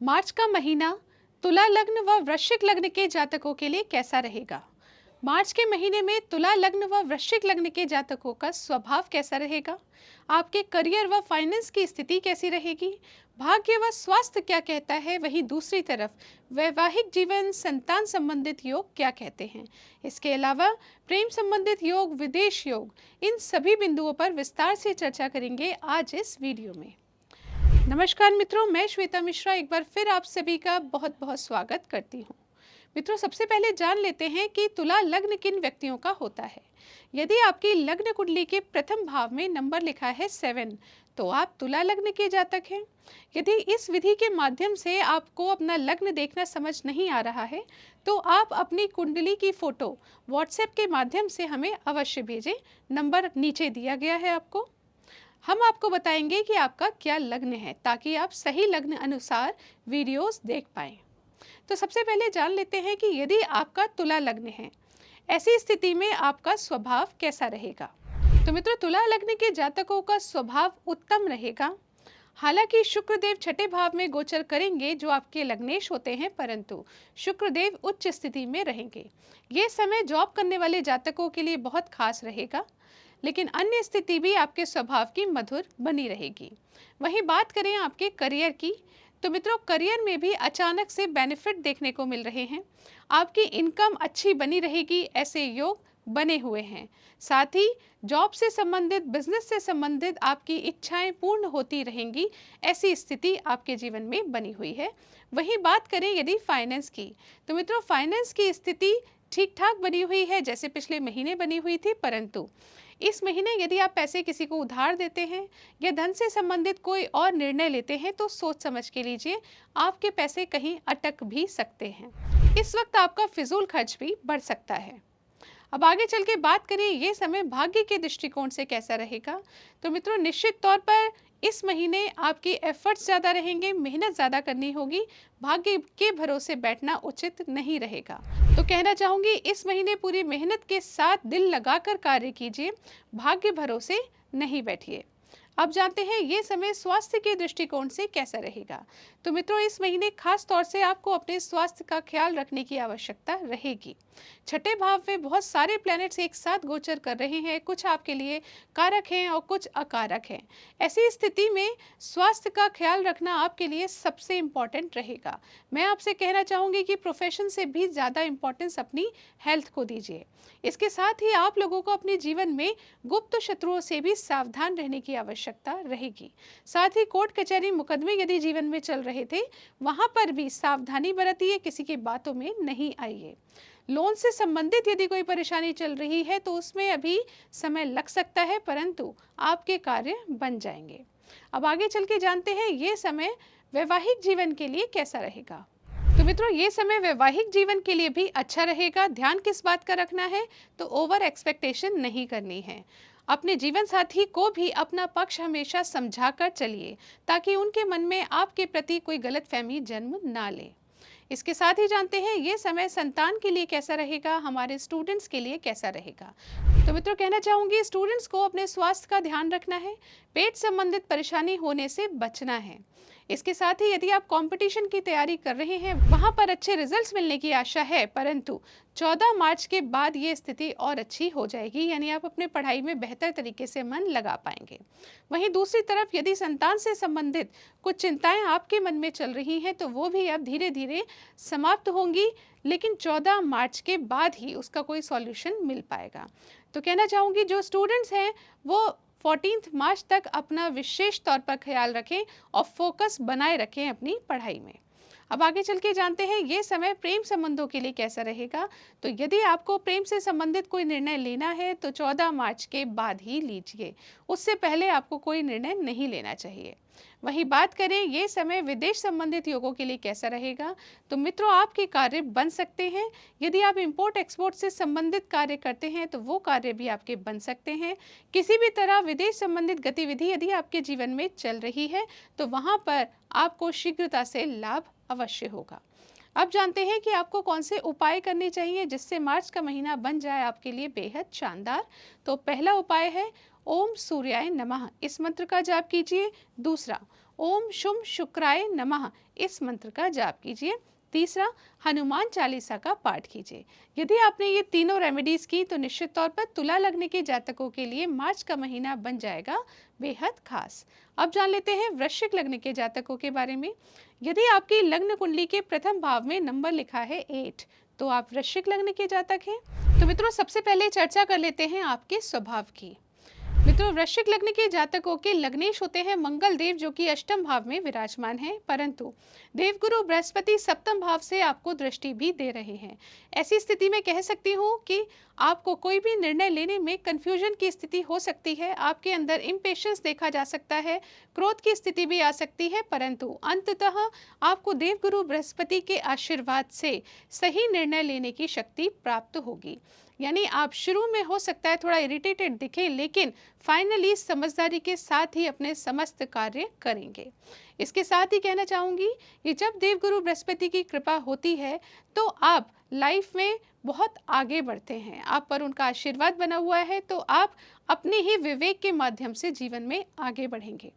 मार्च का महीना तुला लग्न व वृश्चिक लग्न के जातकों के लिए कैसा रहेगा? मार्च के महीने में तुला लग्न व वृश्चिक लग्न के जातकों का स्वभाव कैसा रहेगा? आपके करियर व फाइनेंस की स्थिति कैसी रहेगी? भाग्य व स्वास्थ्य क्या कहता है? वहीं दूसरी तरफ वैवाहिक जीवन, संतान संबंधित योग क्या कहते हैं? इसके अलावा प्रेम संबंधित योग, विदेश योग, इन सभी बिंदुओं पर विस्तार से चर्चा करेंगे आज इस वीडियो में। नमस्कार मित्रों, मैं श्वेता मिश्रा एक बार फिर आप सभी का बहुत बहुत स्वागत करती हूँ। मित्रों, सबसे पहले जान लेते हैं कि तुला लग्न किन व्यक्तियों का होता है। यदि आपकी लग्न कुंडली के प्रथम भाव में नंबर लिखा है 7, तो आप तुला लग्न के जातक हैं। यदि इस विधि के माध्यम से आपको अपना लग्न देखना समझ नहीं आ रहा है, तो आप अपनी कुंडली की फोटो व्हाट्सएप के माध्यम से हमें अवश्य भेजें। नंबर नीचे दिया गया है आपको। हम आपको बताएंगे कि आपका क्या लग्न है, ताकि आप सही लग्न अनुसार वीडियोस देख पाएं। तो सबसे पहले जान लेते हैं कि यदि आपका तुला लग्न है, ऐसी स्थिति में आपका स्वभाव कैसा रहेगा। तो मित्रों, तुला लग्न के जातकों का स्वभाव उत्तम रहेगा। हालांकि शुक्रदेव छठे भाव में गोचर करेंगे, जो आपके लग्नेश होते हैं, परंतु शुक्रदेव उच्च स्थिति में रहेंगे। ये समय जॉब करने वाले जातकों के लिए बहुत खास रहेगा, लेकिन अन्य स्थिति भी आपके स्वभाव की मधुर बनी रहेगी। वहीं बात करें आपके करियर की, तो मित्रों, करियर में भी अचानक से बेनिफिट देखने को मिल रहे हैं। आपकी इनकम अच्छी बनी रहेगी, ऐसे योग बने हुए हैं। साथ ही जॉब से संबंधित, बिजनेस से संबंधित आपकी इच्छाएं पूर्ण होती रहेंगी, ऐसी स्थिति आपके जीवन में बनी हुई है। वहीं बात करें यदि फाइनेंस की, तो मित्रों, फाइनेंस की स्थिति ठीक ठाक बनी हुई है, जैसे पिछले महीने बनी हुई थी, परंतु इस महीने यदि आप पैसे किसी को उधार देते हैं या धन से संबंधित कोई और निर्णय लेते हैं, तो सोच समझ के लीजिए, आपके पैसे कहीं अटक भी सकते हैं। इस वक्त आपका फिजूल खर्च भी बढ़ सकता है। अब आगे चल के बात करें ये समय भाग्य के दृष्टिकोण से कैसा रहेगा, तो मित्रों, निश्चित तौर पर इस महीने आपके एफर्ट्स ज़्यादा रहेंगे, मेहनत ज़्यादा करनी होगी। भाग्य के भरोसे बैठना उचित नहीं रहेगा। तो कहना चाहूँगी, इस महीने पूरी मेहनत के साथ दिल लगाकर कार्य कीजिए, भाग्य भरोसे नहीं बैठिए। अब जानते हैं ये समय स्वास्थ्य के दृष्टिकोण से कैसा रहेगा। तो मित्रों, इस महीने खास तौर से आपको अपने स्वास्थ्य का ख्याल रखने की आवश्यकता रहेगी। छठे भाव में बहुत सारे प्लैनेट्स एक साथ गोचर कर रहे हैं, कुछ आपके लिए कारक हैं और कुछ अकारक हैं। ऐसी स्थिति में स्वास्थ्य का ख्याल रखना आपके लिए सबसे इम्पॉर्टेंट रहेगा। मैं आपसे कहना चाहूँगी कि प्रोफेशन से भी ज़्यादा इम्पोर्टेंस अपनी हेल्थ को दीजिए। इसके साथ ही आप लोगों को अपने जीवन में गुप्त शत्रुओं से भी सावधान रहने की आवश्यकता रहेगी। साथ ही कोर्ट कचहरी मुकदमे यदि जीवन में चल रहे थे, वहां पर भी सावधानी बरतिए, किसी की बातों में नहीं आइए। लोन से संबंधित यदि कोई परेशानी चल रही है, तो उसमें अभी समय लग सकता है, परंतु आपके कार्य बन जाएंगे। अब आगे चल के जानते हैं ये समय वैवाहिक जीवन के लिए कैसा रहेगा। तो मित्रों, ये समय वैवाहिक जीवन के लिए भी अच्छा रहेगा। ध्यान किस बात का रखना है, तो ओवर एक्सपेक्टेशन नहीं करनी है। अपने जीवन साथी को भी अपना पक्ष हमेशा समझाकर चलिए, ताकि उनके मन में आपके प्रति कोई गलतफहमी जन्म ना ले। इसके साथ ही जानते हैं ये समय संतान के लिए कैसा रहेगा, हमारे स्टूडेंट्स के लिए कैसा रहेगा। तो मित्रों, कहना चाहूँगी, स्टूडेंट्स को अपने स्वास्थ्य का ध्यान रखना है, पेट संबंधित परेशानी होने से बचना है। इसके साथ ही यदि आप कंपटीशन की तैयारी कर रहे हैं, वहां पर अच्छे रिजल्ट्स मिलने की आशा है, परंतु 14 मार्च के बाद ये स्थिति और अच्छी हो जाएगी, यानी आप अपने पढ़ाई में बेहतर तरीके से मन लगा पाएंगे। वहीं दूसरी तरफ यदि संतान से संबंधित कुछ चिंताएं आपके मन में चल रही हैं, तो वो भी अब धीरे धीरे समाप्त होंगी, लेकिन 14 मार्च के बाद ही उसका कोई सॉल्यूशन मिल पाएगा। तो कहना चाहूँगी, जो स्टूडेंट्स हैं वो 14 मार्च तक अपना विशेष तौर पर ख्याल रखें और फोकस बनाए रखें अपनी पढ़ाई में। अब आगे चल के जानते हैं ये समय प्रेम संबंधों के लिए कैसा रहेगा। तो यदि आपको प्रेम से संबंधित कोई निर्णय लेना है, तो 14 मार्च के बाद ही लीजिए, उससे पहले आपको कोई निर्णय नहीं लेना चाहिए। वहीं बात करें ये समय विदेश संबंधित योगों के लिए कैसा रहेगा, तो मित्रों, आपके कार्य बन सकते हैं। यदि आप इंपोर्ट एक्सपोर्ट से संबंधित कार्य करते हैं, तो वो कार्य भी आपके बन सकते हैं। किसी भी तरह विदेश संबंधित गतिविधि यदि आपके जीवन में चल रही है, तो वहां पर आपको शीघ्रता से लाभ अवश्य होगा। अब जानते हैं कि आपको कौन से उपाय करने चाहिए जिससे मार्च का महीना बन जाए आपके लिए बेहद शानदार। तो पहला उपाय है ओम सूर्याय नमः, इस मंत्र का जाप कीजिए। दूसरा, ओम शुम शुक्राय नमः इस मंत्र का जाप कीजिए। तीसरा, हनुमान चालीसा का पाठ कीजिए। यदि आपने ये तीनों रेमेडीज की तो निश्चित तौर पर तुला लग्न के जातकों के लिए मार्च का महीना बन जाएगा बेहद खास। अब जान लेते हैं वृश्चिक लग्न के जातकों के बारे में। यदि आपकी लग्न कुंडली के प्रथम भाव में नंबर लिखा है 8, तो आप वृश्चिक लग्न के जातक हैं। तो मित्रों, सबसे पहले चर्चा कर लेते हैं आपके स्वभाव की। मित्रों, वृश्चिक लग्न के जातकों के लग्नेश होते हैं मंगल देव, जो कि अष्टम भाव में विराजमान हैं, परंतु देवगुरु बृहस्पति सप्तम भाव से आपको दृष्टि भी दे रहे हैं। ऐसी स्थिति में कह सकती हूँ कि आपको कोई भी निर्णय लेने में कंफ्यूजन की स्थिति हो सकती है। आपके अंदर इम्पेशंस देखा जा सकता है, क्रोध की स्थिति भी आ सकती है, परंतु अंततः आपको देवगुरु बृहस्पति के आशीर्वाद से सही निर्णय लेने की शक्ति प्राप्त होगी। यानी आप शुरू में हो सकता है थोड़ा इरिटेटेड दिखें, लेकिन फाइनली समझदारी के साथ ही अपने समस्त कार्य करेंगे। इसके साथ ही कहना चाहूँगी कि जब देवगुरु बृहस्पति की कृपा होती है तो आप लाइफ में बहुत आगे बढ़ते हैं। आप पर उनका आशीर्वाद बना हुआ है, तो आप अपने ही विवेक के माध्यम से जीवन में आगे बढ़ेंगे।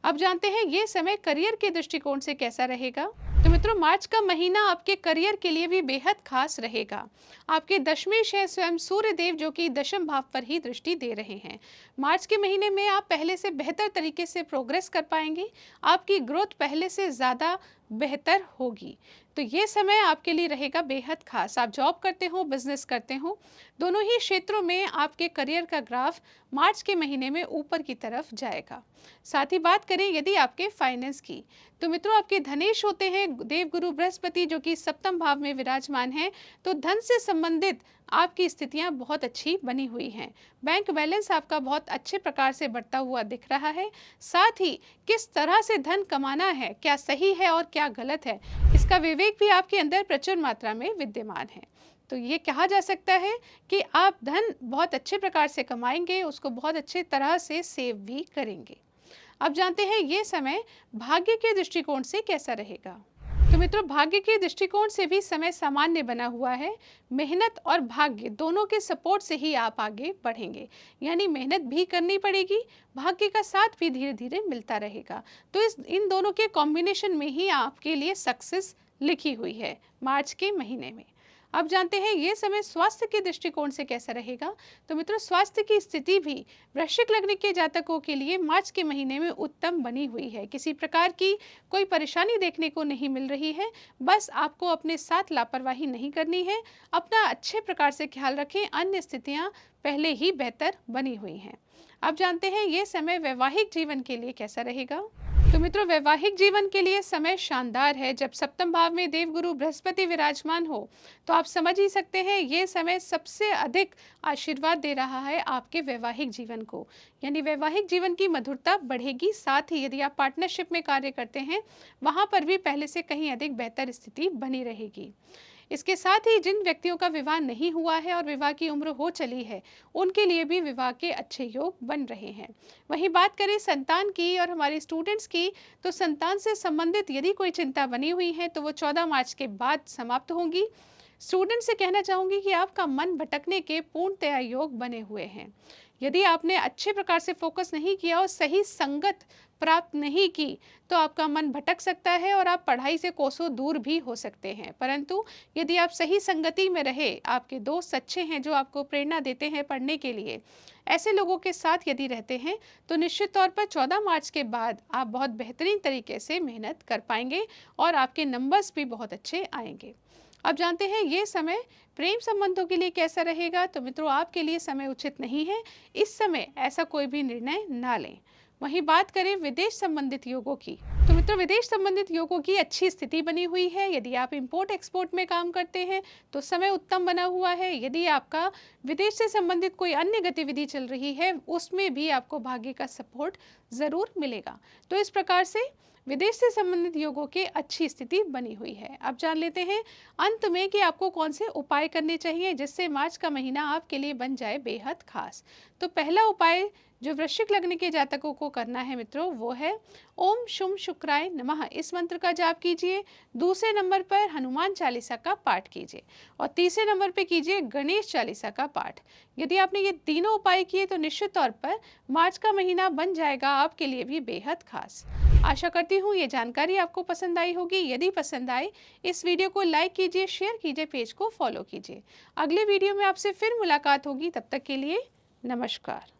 अब जानते हैं ये समय करियर के दृष्टिकोण से कैसा रहेगा। तो मित्रों, मार्च का महीना आपके करियर के लिए भी बेहद खास रहेगा। आपके दशमेश है स्वयं सूर्य देव, जो कि दशम भाव पर ही दृष्टि दे रहे हैं। मार्च के महीने में आप पहले से बेहतर तरीके से प्रोग्रेस कर पाएंगे। आपकी ग्रोथ पहले से ज़्यादा बेहतर होगी। तो ये समय आपके लिए रहेगा बेहद खास। आप जॉब करते हो, बिजनेस करते हो, दोनों ही क्षेत्रों में आपके करियर का ग्राफ मार्च के महीने में ऊपर की तरफ जाएगा। साथ ही बात करें यदि आपके फाइनेंस की, तो मित्रों आपके धनेश होते हैं देवगुरु बृहस्पति, जो कि सप्तम भाव में विराजमान हैं। तो धन से संबंधित आपकी स्थितियां बहुत अच्छी बनी हुई हैं। बैंक बैलेंस आपका बहुत अच्छे प्रकार से बढ़ता हुआ दिख रहा है। साथ ही किस तरह से धन कमाना है, क्या सही है और क्या गलत है, इसका विवेक भी आपके अंदर प्रचुर मात्रा में विद्यमान है। तो ये कहा जा सकता है कि आप धन बहुत अच्छे प्रकार से कमाएंगे, उसको बहुत अच्छे तरह से सेव भी करेंगे। अब जानते हैं ये समय भाग्य के दृष्टिकोण से कैसा रहेगा। तो मित्रों, भाग्य के दृष्टिकोण से भी समय सामान्य बना हुआ है। मेहनत और भाग्य दोनों के सपोर्ट से ही आप आगे बढ़ेंगे। यानी मेहनत भी करनी पड़ेगी, भाग्य का साथ भी धीरे धीरे मिलता रहेगा। तो इन दोनों के कॉम्बिनेशन में ही आपके लिए सक्सेस लिखी हुई है मार्च के महीने में। अब जानते हैं ये समय स्वास्थ्य के दृष्टिकोण से कैसा रहेगा। तो मित्रों, स्वास्थ्य की स्थिति भी वृश्चिक लग्न के जातकों के लिए मार्च के महीने में उत्तम बनी हुई है। किसी प्रकार की कोई परेशानी देखने को नहीं मिल रही है। बस आपको अपने साथ लापरवाही नहीं करनी है, अपना अच्छे प्रकार से ख्याल रखें। अन्य स्थितियां पहले ही बेहतर बनी हुई हैं। अब जानते हैं ये समय वैवाहिक जीवन के लिए कैसा रहेगा। तो मित्रों, वैवाहिक जीवन के लिए समय शानदार है। जब सप्तम भाव में देवगुरु बृहस्पति विराजमान हो तो आप समझ ही सकते हैं ये समय सबसे अधिक आशीर्वाद दे रहा है आपके वैवाहिक जीवन को। यानी वैवाहिक जीवन की मधुरता बढ़ेगी। साथ ही यदि आप पार्टनरशिप में कार्य करते हैं, वहां पर भी पहले से कहीं अधिक बेहतर स्थिति बनी रहेगी। इसके साथ ही जिन व्यक्तियों का विवाह नहीं हुआ है और विवाह की उम्र हो चली है, उनके लिए भी विवाह के अच्छे योग बन रहे हैं। वहीं बात करें संतान की और हमारे स्टूडेंट्स की, तो संतान से संबंधित यदि कोई चिंता बनी हुई है तो वो 14 मार्च के बाद समाप्त होंगी। स्टूडेंट से कहना चाहूँगी कि आपका मन भटकने के पूर्णतया योग बने हुए हैं। यदि आपने अच्छे प्रकार से फोकस नहीं किया और सही संगत प्राप्त नहीं की, तो आपका मन भटक सकता है और आप पढ़ाई से कोसों दूर भी हो सकते हैं। परंतु यदि आप सही संगति में रहे, आपके दोस्त अच्छे हैं जो आपको प्रेरणा देते हैं पढ़ने के लिए, ऐसे लोगों के साथ यदि रहते हैं, तो निश्चित तौर पर 14 मार्च के बाद आप बहुत बेहतरीन तरीके से मेहनत कर पाएंगे और आपके नंबर्स भी बहुत अच्छे आएंगे। अब जानते हैं ये समय प्रेम संबंधों के लिए कैसा रहेगा। तो मित्रों, आपके लिए समय उचित नहीं है। इस समय ऐसा कोई भी निर्णय ना लें। वहीं बात करें विदेश संबंधित योगों की, तो मित्रों विदेश संबंधित योगों की अच्छी स्थिति बनी हुई है। यदि आप इंपोर्ट एक्सपोर्ट में काम करते हैं तो समय उत्तम बना हुआ है। यदि आपका विदेश से संबंधित कोई अन्य गतिविधि चल रही है, उसमें भी आपको भाग्य का सपोर्ट जरूर मिलेगा। तो इस प्रकार से विदेश से संबंधित योगों की अच्छी स्थिति बनी हुई है। अब जान लेते हैं अंत में कि आपको कौन से उपाय करने चाहिए जिससे मार्च का महीना आपके लिए बन जाए बेहद खास। तो पहला उपाय जो वृश्चिक लग्न के जातकों को करना है मित्रों वो है ओम शुम शुक्राय नमः, इस मंत्र का जाप कीजिए। दूसरे नंबर पर हनुमान चालीसा का पाठ कीजिए और तीसरे नंबर पर कीजिए गणेश चालीसा का पाठ। यदि आपने ये तीनों उपाय किए तो निश्चित तौर पर मार्च का महीना बन जाएगा आपके लिए भी बेहद खास। आशा करती हूँ ये जानकारी आपको पसंद आई होगी। यदि पसंद आए इस वीडियो को लाइक कीजिए, शेयर कीजिए, पेज को फॉलो कीजिए। अगले वीडियो में आपसे फिर मुलाकात होगी, तब तक के लिए नमस्कार।